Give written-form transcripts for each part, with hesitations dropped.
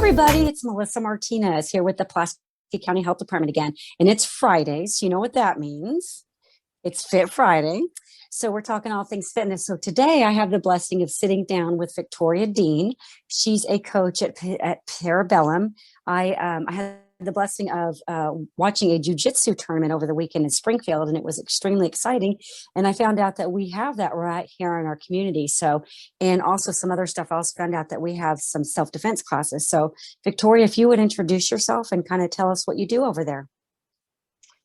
everybody, it's Melissa Martinez here with the Pulaski County Health Department again, and it's Fridays. You know what that means. It's Fit Friday. So we're talking all things fitness. So today I have the blessing of sitting down with Victoria Dean. She's a coach at Parabellum. I had the blessing of watching a Jujitsu tournament over the weekend in Springfield, and it was extremely exciting. And I found out that we have that right here in our community. So, and also some other stuff. I also found out that we have some self-defense classes. So Victoria, if you would introduce yourself and kind of tell us what you do over there.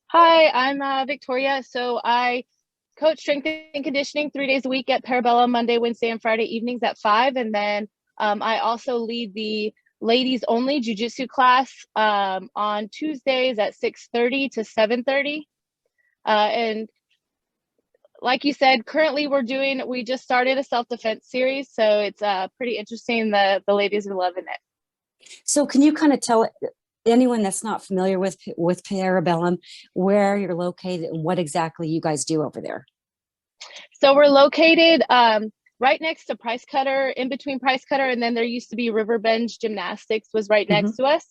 Hi, I'm Victoria. So I coach strength and conditioning 3 days a week at Parabellum, Monday, Wednesday, and Friday evenings at 5. And then I also lead the ladies only Jiu-Jitsu class on Tuesdays at 6:30 to 7:30. And like you said, currently we just started a self-defense series. So it's pretty interesting. The ladies are loving it. So can you kind of tell anyone that's not familiar with Parabellum where you're located and what exactly you guys do over there? So we're located right next to Price Cutter, in between Price Cutter, and then there used to be Riverbend Gymnastics was right next to us.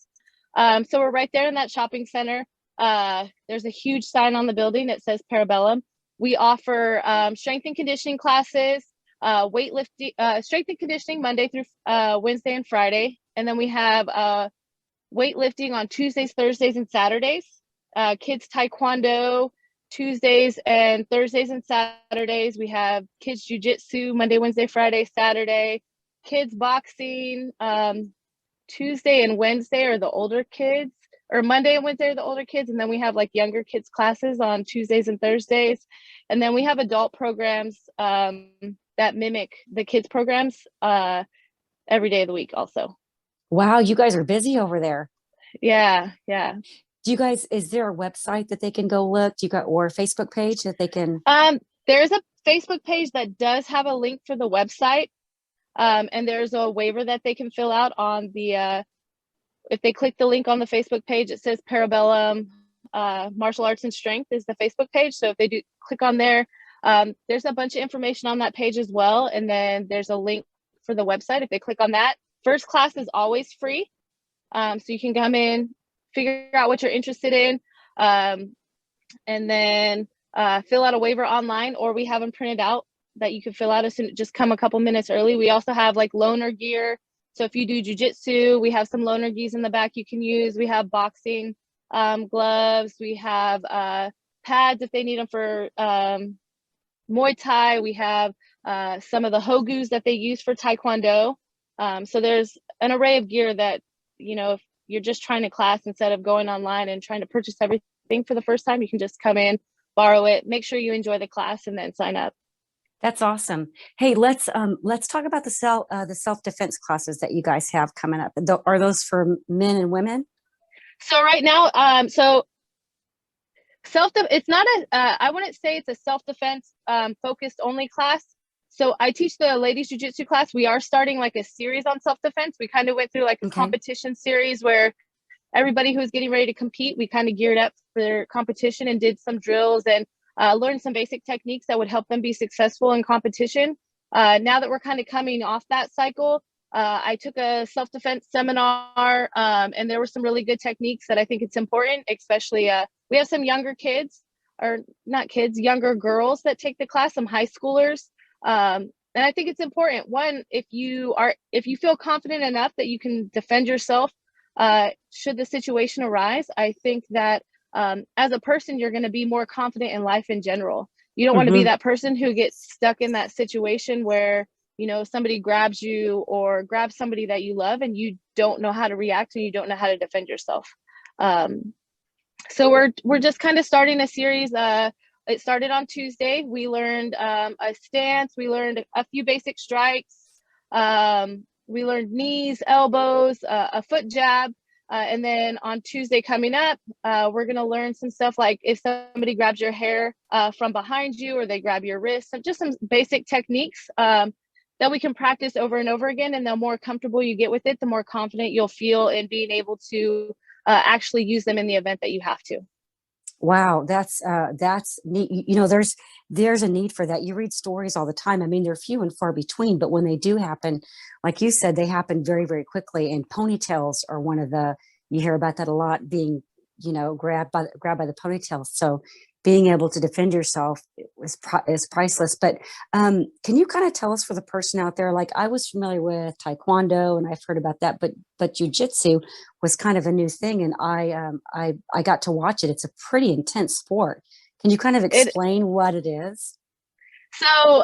So we're right there in that shopping center. There's a huge sign on the building that says Parabellum. We offer strength and conditioning classes, weightlifting, strength and conditioning Monday through Wednesday and Friday. And then we have weightlifting on Tuesdays, Thursdays, and Saturdays. Kids Taekwondo, Tuesdays and Thursdays and Saturdays. We have kids Jiu-Jitsu Monday, Wednesday, Friday, Saturday. Kids boxing Tuesday and Wednesday are the older kids, or Monday and Wednesday are the older kids. And then we have like younger kids classes on Tuesdays and Thursdays. And then we have adult programs that mimic the kids programs every day of the week also. Wow, you guys are busy over there. Yeah. Do you guys, is there a website that they can go look? Do you got, or a Facebook page that they can? There's a Facebook page that does have a link for the website. And there's a waiver that they can fill out on the, if they click the link on the Facebook page, it says Parabellum Martial Arts and Strength is the Facebook page. So if they do click on there, there's a bunch of information on that page as well. And then there's a link for the website. If they click on that, first class is always free. So you can come in, figure out what you're interested in, and then fill out a waiver online, or we have them printed out that you can fill out as soon, just come a couple minutes early. We also have like loaner gear. So if you do jujitsu, we have some loaner gears in the back you can use. We have boxing gloves. We have pads if they need them for Muay Thai. We have some of the hogus that they use for Taekwondo. So there's an array of gear that, you know, if you're just trying to class instead of going online and trying to purchase everything for the first time, you can just come in, borrow it, make sure you enjoy the class, and then sign up. That's awesome. Hey, let's talk about the self-defense classes that you guys have coming up. Are those for men and women? So right now, it's not I wouldn't say it's a self-defense focused only class. So I teach the ladies jiu-jitsu class. We are starting like a series on self-defense. We kind of went through like a competition series where everybody who was getting ready to compete, we kind of geared up for their competition and did some drills and learned some basic techniques that would help them be successful in competition. Now that we're kind of coming off that cycle, I took a self-defense seminar and there were some really good techniques that I think it's important, especially we have some younger kids, or not kids, younger girls that take the class, some high schoolers. And I think it's important. One, if you feel confident enough that you can defend yourself, should the situation arise, I think that as a person, you're going to be more confident in life in general. You don't want to be that person who gets stuck in that situation where, you know, somebody grabs you or grabs somebody that you love and you don't know how to react and you don't know how to defend yourself. So we're just kind of starting a series. It started on Tuesday. We learned a stance. We learned a few basic strikes. We learned knees, elbows, a foot jab. And then on Tuesday coming up, we're going to learn some stuff like if somebody grabs your hair from behind you or they grab your wrist, just some basic techniques that we can practice over and over again. And the more comfortable you get with it, the more confident you'll feel in being able to actually use them in the event that you have to. Wow, that's neat. There's a need for that. You read stories all the time. I mean, they're few and far between, but when they do happen, like you said, they happen very, very quickly. And ponytails are one of the, you hear about that a lot, being, grabbed by the ponytails. So being able to defend yourself is priceless. But can you kind of tell us, for the person out there, like I was familiar with Taekwondo and I've heard about that, but jujitsu was kind of a new thing, and I got to watch it. It's a pretty intense sport. Can you kind of It explain what it is? so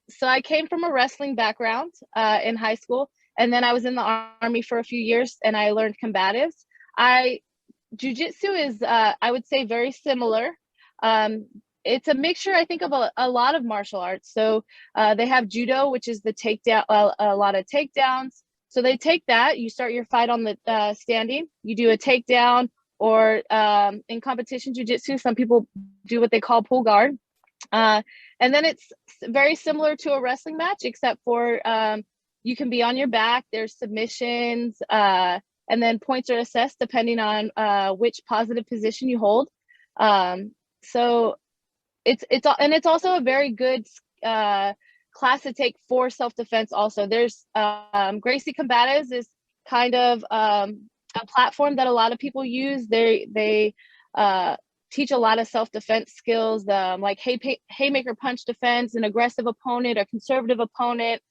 so I came from a wrestling background in high school, and then I was in the army for a few years, and I learned combatives. I Jujitsu is, I would say, very similar. Um, it's a mixture, I think, of a lot of martial arts. So they have judo, which is the takedown, a lot of takedowns. So they take that, you start your fight on the standing, you do a takedown, or in competition jujitsu, some people do what they call pull guard. And then it's very similar to a wrestling match, except for you can be on your back. There's submissions, and then points are assessed depending on which positive position you hold. So it's also a very good class to take for self-defense. Also, there's Gracie Combatives is kind of a platform that a lot of people use. They teach a lot of self-defense skills, like haymaker punch defense, an aggressive opponent, a conservative opponent,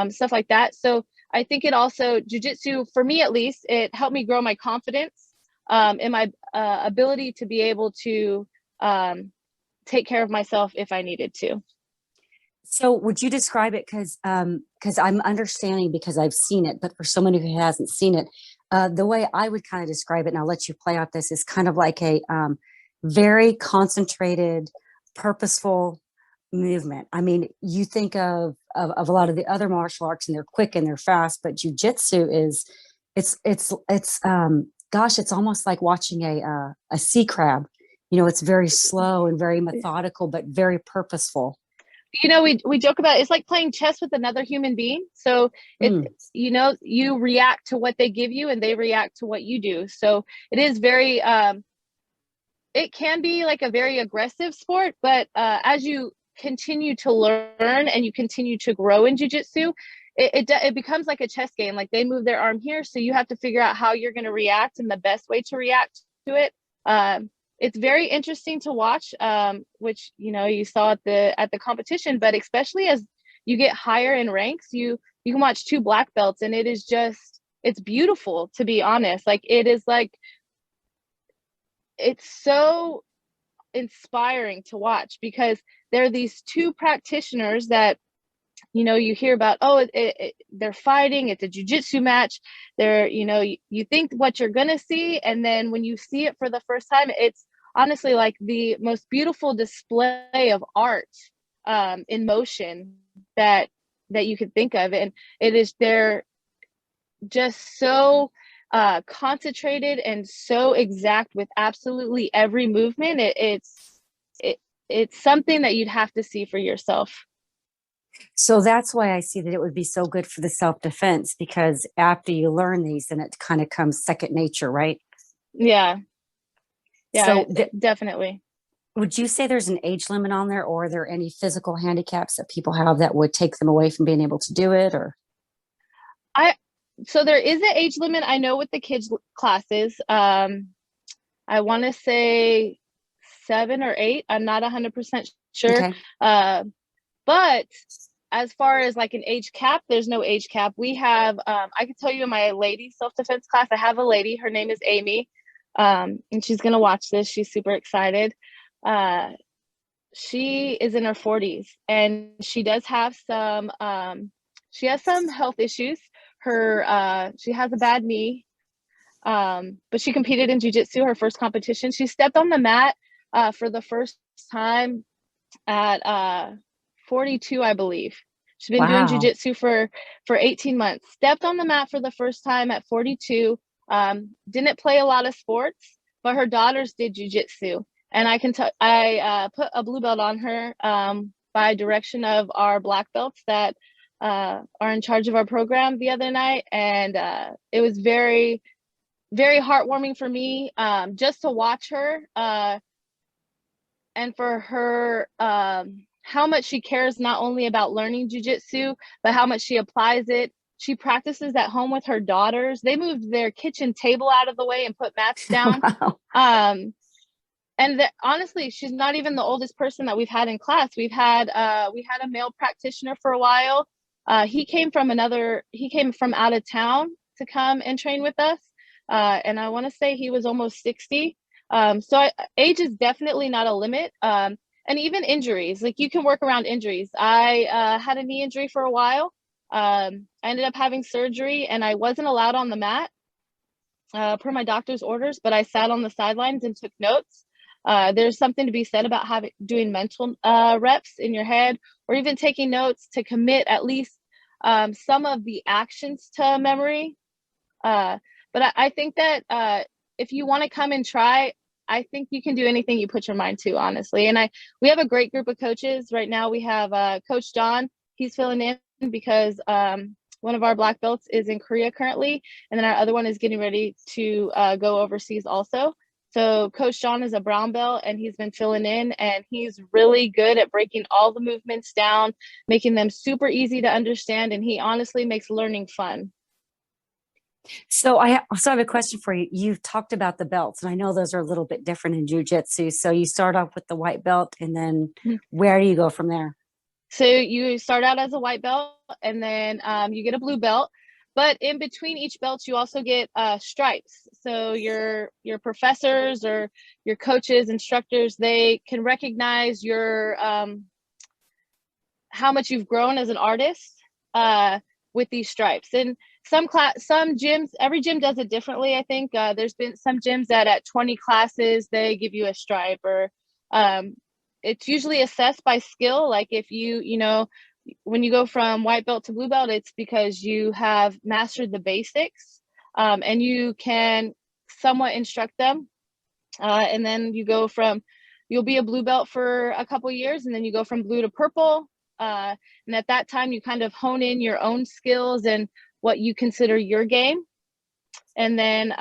stuff like that. So I think it also, jujitsu, for me at least, it helped me grow my confidence in my ability to be able to take care of myself if I needed to. So would you describe it, because I'm understanding because I've seen it, but for someone who hasn't seen it, the way I would kind of describe it, and I'll let you play out this, is kind of like a very concentrated, purposeful movement. I mean, you think of a lot of the other martial arts, and they're quick and they're fast, but jujitsu is, gosh, it's almost like watching a sea crab. It's very slow and very methodical, but very purposeful. We joke about it's like playing chess with another human being. So it Mm. you react to what they give you, and they react to what you do. So it is very it can be like a very aggressive sport, but as you continue to learn and you continue to grow in jiu-jitsu, it becomes like a chess game. Like they move their arm here, so you have to figure out how you're going to react and the best way to react to it. It's very interesting to watch, which you saw at the competition, but especially as you get higher in ranks, you can watch two black belts, and it's beautiful, to be honest. Like it is like, it's so inspiring to watch, because there are these two practitioners that you hear about. Oh, they're fighting, it's a jiu-jitsu match. They're you think what you're gonna see, and then when you see it for the first time, it's honestly like the most beautiful display of art in motion that you could think of. And they're just so concentrated and so exact with absolutely every movement. It's something that you'd have to see for yourself. So that's why I see that it would be so good for the self-defense, because after you learn these, then it kind of comes second nature, right? Yeah, So definitely. would you say there's an age limit on there, or are there any physical handicaps that people have that would take them away from being able to do it? Or I So there is an age limit, I know, with the kids classes. I want to say 7 or 8. I'm not 100% sure. okay, But as far as like an age cap, there's no age cap. We have, I can tell you in my lady self-defense class, I have a lady, her name is Amy, and she's going to watch this. She's super excited. She is in her 40s, and she does have she has some health issues. She has a bad knee, but she competed in jiu-jitsu, her first competition. She stepped on the mat for the first time at 42, I believe. She's been doing wow. jiu-jitsu for 18 months. Stepped on the mat for the first time at 42. Didn't play a lot of sports, but her daughters did jiu-jitsu. And I put a blue belt on her by direction of our black belts that are in charge of our program the other night. And it was very, very heartwarming for me, just to watch her, and for her, how much she cares not only about learning jujitsu, but how much she applies it. She practices at home with her daughters. They moved their kitchen table out of the way and put mats down. Wow. And honestly, she's not even the oldest person that we've had in class. We had a male practitioner for a while. He came from out of town to come and train with us. And I want to say he was almost 60. Age is definitely not a limit. And even injuries, like you can work around injuries. I had a knee injury for a while. I ended up having surgery and I wasn't allowed on the mat per my doctor's orders, but I sat on the sidelines and took notes. There's something to be said about doing mental reps in your head, or even taking notes to commit at least some of the actions to memory. But I think that if you want to come and try, I think you can do anything you put your mind to, honestly. And we have a great group of coaches right now. We have Coach John. He's filling in because one of our black belts is in Korea currently, and then our other one is getting ready to go overseas also. So Coach John is a brown belt and he's been filling in, and he's really good at breaking all the movements down, making them super easy to understand. And he honestly makes learning fun. So I also have a question for you. You've talked about the belts, and I know those are a little bit different in jujitsu. So you start off with the white belt, and then where do you go from there? So you start out as a white belt, and then you get a blue belt. But in between each belt, you also get stripes. So your professors or your coaches, instructors, they can recognize your how much you've grown as an artist with these stripes. And some gyms, every gym does it differently. I think there's been some gyms that at 20 classes they give you a stripe, or it's usually assessed by skill. Like if you know, when you go from white belt to blue belt, it's because you have mastered the basics and you can somewhat instruct them. And then you'll be a blue belt for a couple years, and then you go from blue to purple. And at that time, you kind of hone in your own skills and what you consider your game. And then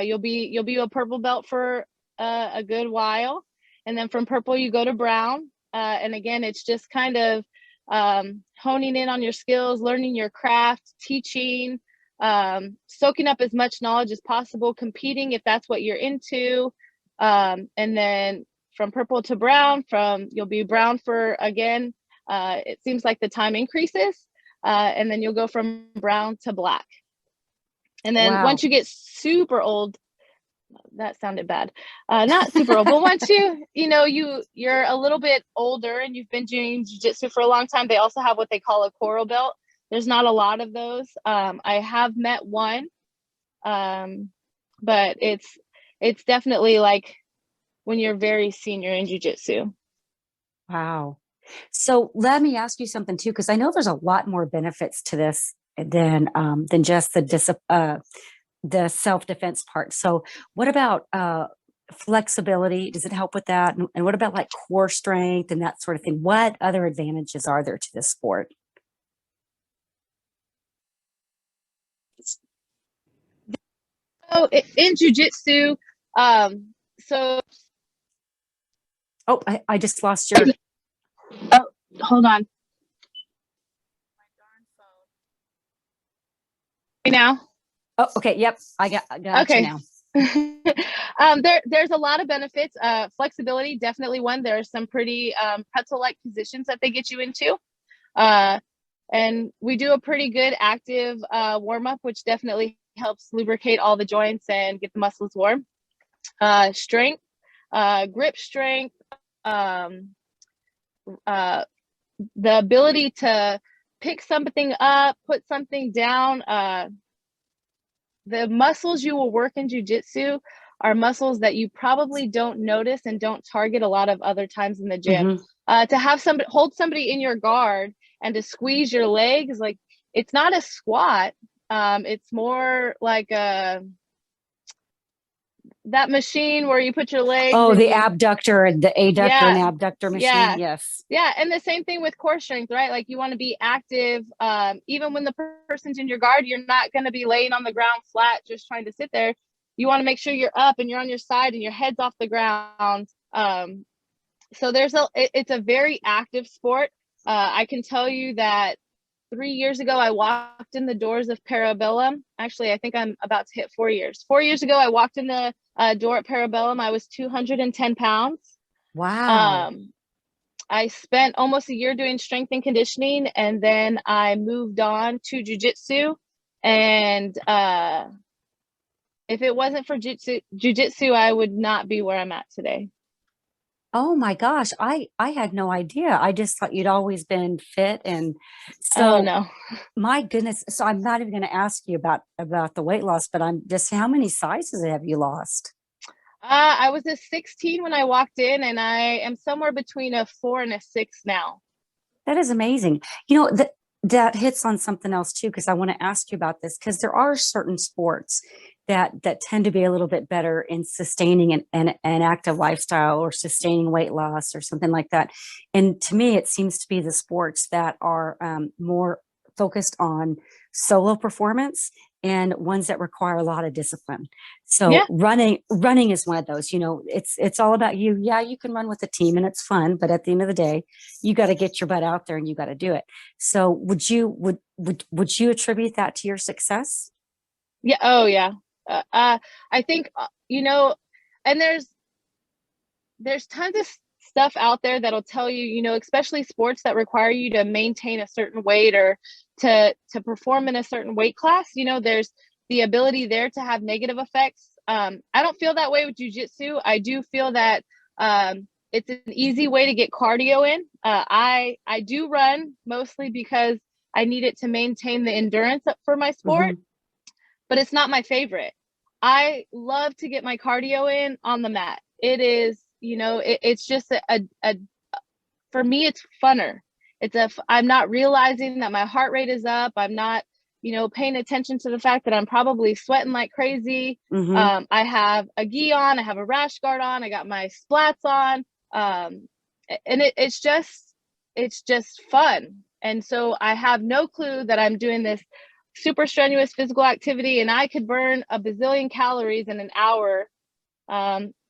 you'll be a purple belt for a good while. And then from purple, you go to brown. And again, it's just kind of honing in on your skills, learning your craft, teaching, soaking up as much knowledge as possible, competing if that's what you're into. And then from purple to brown, you'll be brown for, again, it seems like the time increases, and then you'll go from brown to black. And then once you get super old, that sounded bad, not super old, but once you're a little bit older and you've been doing jiu-jitsu for a long time, they also have what they call a coral belt. There's not a lot of those. I have met one, but it's definitely like when you're very senior in jiu-jitsu. Wow. So let me ask you something too, because I know there's a lot more benefits to this than just the self-defense part. So what about flexibility? Does it help with that? And what about like core strength and that sort of thing? What other advantages are there to this sport? So in jiu-jitsu, so I just lost your. Oh, hold on. Now. Oh, okay. Yep. I got okay. you now. There's a lot of benefits. Flexibility, definitely one. There are some pretty pretzel-like positions that they get you into. And we do a pretty good active warm-up, which definitely helps lubricate all the joints and get the muscles warm. Strength, grip strength, the ability to pick something up, put something down. The muscles you will work in jiu-jitsu are muscles that you probably don't notice and don't target a lot of other times in the gym. To have somebody hold somebody in your guard and to squeeze your legs, like it's not a squat. It's more like that machine where you put your legs. Oh, the abductor and the adductor and abductor machine. Yeah. Yes. Yeah. And the same thing with core strength, right? Like you want to be active. Even when the person's in your guard, you're not going to be laying on the ground flat, just trying to sit there. you want to make sure you're up and you're on your side and your head's off the ground. So it's a very active sport. I can tell you that 3 years ago, I walked in the doors of Parabellum. Actually, I think I'm about to hit 4 years. 4 years ago, I walked in the door at Parabellum. I was 210 pounds. Wow. I spent almost a year doing strength and conditioning, and then I moved on to jujitsu. And if it wasn't for jujitsu, I would not be where I'm at today. Oh my gosh, I had no idea. I just thought you'd always been fit. And Oh so no. my goodness, so I'm not even going to ask you about the weight loss, but I'm just, how many sizes have you lost? I was a 16 when I walked in, and I am somewhere between a 4 and a 6 now. That is amazing. You know, that hits on something else too, because I want to ask you about this, because there are certain sports that tend to be a little bit better in sustaining an active lifestyle or sustaining weight loss or something like that. And to me, it seems to be the sports that are more focused on solo performance and ones that require a lot of discipline. So Yeah. running is one of those. You know, it's all about you. Yeah, you can run with a team and it's fun, but at the end of the day, you got to get your butt out there and you got to do it. So would you attribute that to your success? Yeah. Oh yeah. I think, and there's tons of stuff out there that'll tell you, especially sports that require you to maintain a certain weight or to perform in a certain weight class. There's the ability there to have negative effects. I don't feel that way with jujitsu. I do feel that it's an easy way to get cardio in. I do run mostly because I need it to maintain the endurance for my sport, Mhm. but it's not my favorite. I love to get my cardio in on the mat. It is, it's just for me, it's funner. I'm not realizing that my heart rate is up. I'm not, paying attention to the fact that I'm probably sweating like crazy. Mhm. I have a gi on, I have a rash guard on, I got my splats on. And it's just fun. And so I have no clue that I'm doing this super strenuous physical activity and I could burn a bazillion calories in an hour.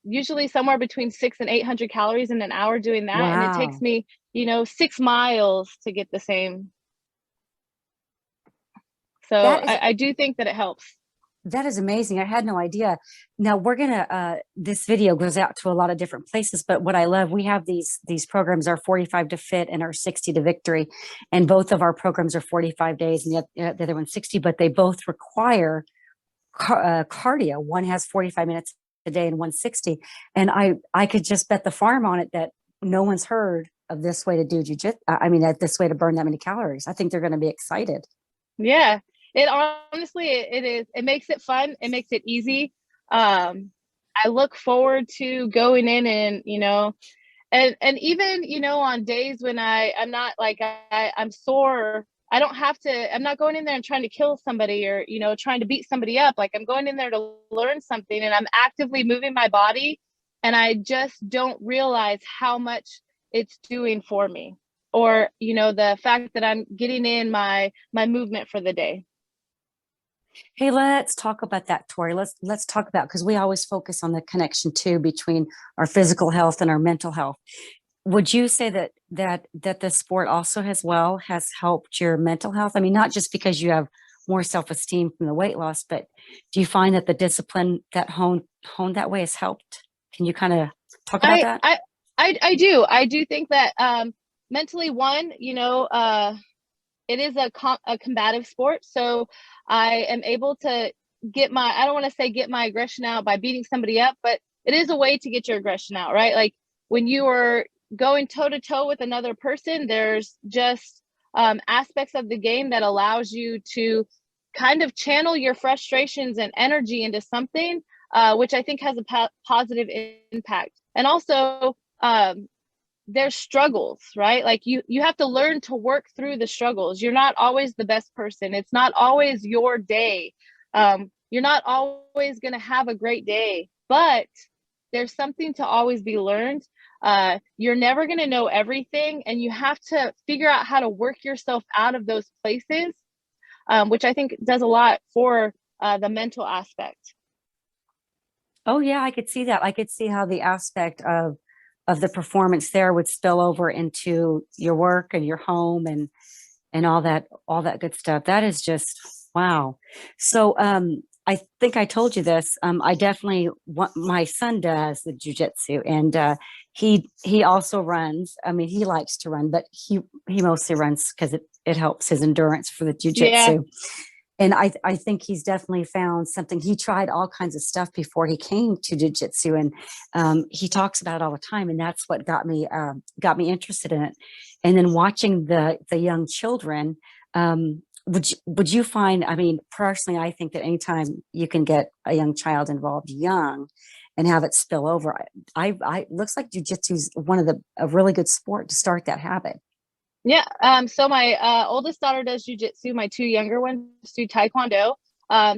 Usually somewhere between 600 and 800 calories in an hour doing that. And it takes Wow. me, 6 miles to get the same. So That is I do think that it helps. that is amazing. I had no idea. Now we're gonna this video goes out to a lot of different places, but what I love, we have these programs, our 45 to fit and our 60 to victory. And both of our programs are 45 days and the other one's 60, but they both require cardio. One has 45 minutes a day and 160. And I could just bet the farm on it that no one's heard of this way to do jujitsu. I mean, this way to burn that many calories. I think they're going to be excited. Yeah, it honestly it is. It makes it fun. It makes it easy. Um, I look forward to going in and and even on days when I'm not like I'm sore. I don't have to. I'm not going in there and trying to kill somebody or trying to beat somebody up. Like I'm going in there to learn something, and I'm actively moving my body, and I just don't realize how much it's doing for me, or the fact that I'm getting in my movement for the day. Hey, let's talk about that, Tori. Let's talk about, because we always focus on the connection too between our physical health and our mental health. Would you say that the sport also has helped your mental health? I mean, not just because you have more self-esteem from the weight loss, but do you find that the discipline that honed that way has helped? Can you kind of talk about I that? I I do think that mentally, one, it is a combative sport, so I am able to I don't want to say get my aggression out by beating somebody up, but it is a way to get your aggression out, right? Like when you are going toe to toe with another person, there's just aspects of the game that allows you to kind of channel your frustrations and energy into something, which I think has a positive impact. And also, there's struggles, right? Like you have to learn to work through the struggles. You're not always the best person. It's not always your day. You're not always going to have a great day, but there's something to always be learned. You're never going to know everything, and you have to figure out how to work yourself out of those places, which I think does a lot for the mental aspect. Oh yeah, I could see that. I could see how the aspect of the performance there would spill over into your work and your home and all that good stuff. That is just wow. So I think I told you this. I definitely want my son does the jujitsu and he also runs. I mean, he likes to run, but he mostly runs because it helps his endurance for the Yeah. jujitsu. And I think he's definitely found something. He tried all kinds of stuff before he came to jujitsu, and he talks about it all the time. And that's what got me interested in it. And then watching the young children, would you find? I mean, personally, I think that anytime you can get a young child involved young and have it spill over, I looks like jujitsu is one of a really good sport to start that habit. Yeah. So my oldest daughter does jujitsu. My two younger ones do taekwondo.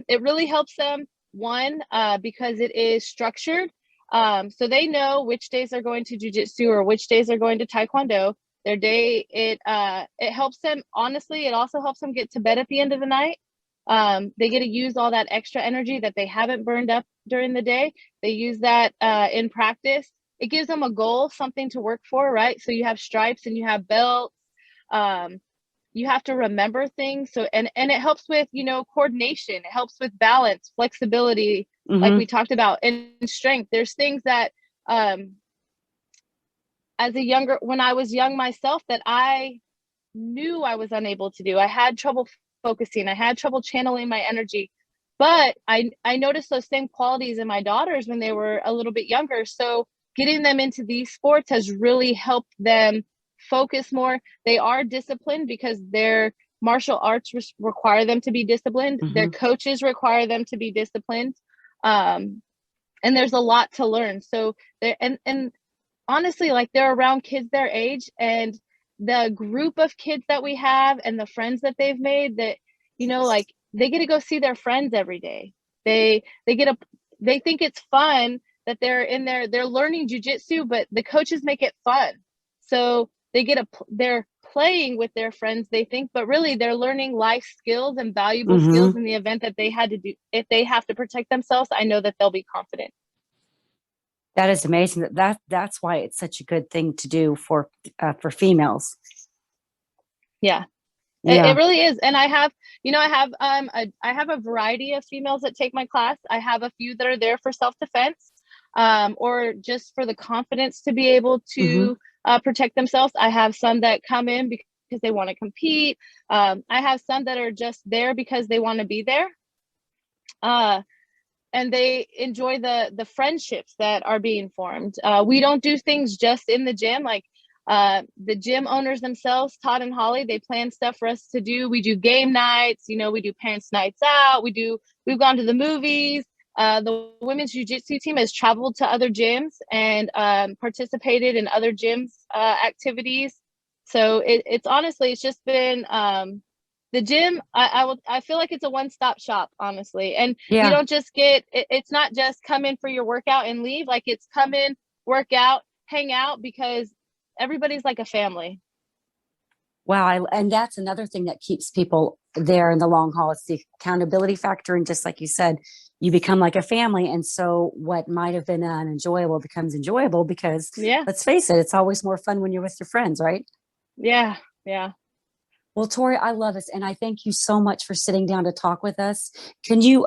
It really helps them, one, because it is structured. So they know which days they're going to jujitsu or which days they're going to taekwondo. Their day, it helps them, honestly, it also helps them get to bed at the end of the night. They get to use all that extra energy that they haven't burned up during the day. They use that in practice. It gives them a goal, something to work for, right? So you have stripes and you have belts. um, you have to remember things, so and it helps with, you know, coordination. It helps with balance, flexibility, like we Hmm. talked about, and strength. There's things that um as a younger when I was young myself that I knew I was unable to do. I had trouble focusing, I had trouble channeling my energy, but I noticed those same qualities in my daughters when they were a little bit younger. So getting them into these sports has really helped them focus more. They are disciplined because their martial arts require them to be disciplined. Their Hmm. coaches require them to be disciplined. Um, and there's a lot to learn. So there and honestly, like, they're around kids their age, and the group of kids that we have and the friends that they've made, that, you know, like, they get to go see their friends every day. They get a they think it's fun that they're in there, they're learning jujitsu, but the coaches make it fun. So they're playing with their friends, they think, but really they're learning life skills and valuable skills. Hmm. In the event that they had to do, if they have to protect themselves, I know that they'll be confident. That is amazing. That's why it's such a good thing to do for females. Yeah. It Yeah. really is. And I have, you know, I have a variety of females that take my class. I have a few that are there for self-defense, or just for the confidence to be able Hmm. to protect themselves. I have some that come in because they want to compete. I have some that are just there because they want to be there. Uh, and they enjoy the friendships that are being formed. We don't do things just in the gym. Like, the gym owners themselves, Todd and Holly, they plan stuff for us to do. We do game nights, you know, we do parents' nights out. We've gone to the movies. The women's jiu-jitsu team has traveled to other gyms and participated in other gyms activities. So it's honestly, it's just been the gym. I feel like it's a one-stop shop, honestly. And you Yeah. don't just it's not just come in for your workout and leave. Like, it's come in, work out, hang out, because everybody's like a family. Wow. And that's another thing that keeps people there in the long haul. It's the accountability factor. And just like you said, you become like a family. And so what might have been unenjoyable becomes enjoyable because Yeah. let's face it, it's always more fun when you're with your friends, right? Yeah. Yeah. Well, Tori, I love this. And I thank you so much for sitting down to talk with us. Can you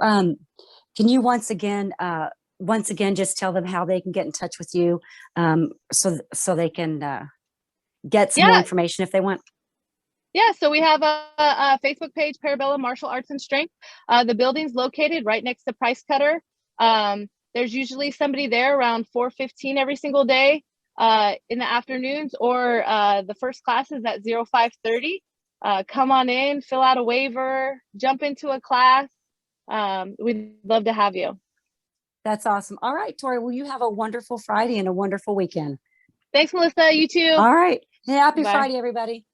once again just tell them how they can get in touch with you, so they can get some more Yeah. information if they want. Yeah, so we have a Facebook page, Parabellum Martial Arts and Strength. The building's located right next to Price Cutter. There's usually somebody there around 4:15 every single day in the afternoons, or the first class is at 05:30. Come on in, fill out a waiver, jump into a class. We'd love to have you. That's awesome. All right, Tori. Well, you have a wonderful Friday and a wonderful weekend. Thanks, Melissa. You too. All right. Happy Bye. Friday, everybody.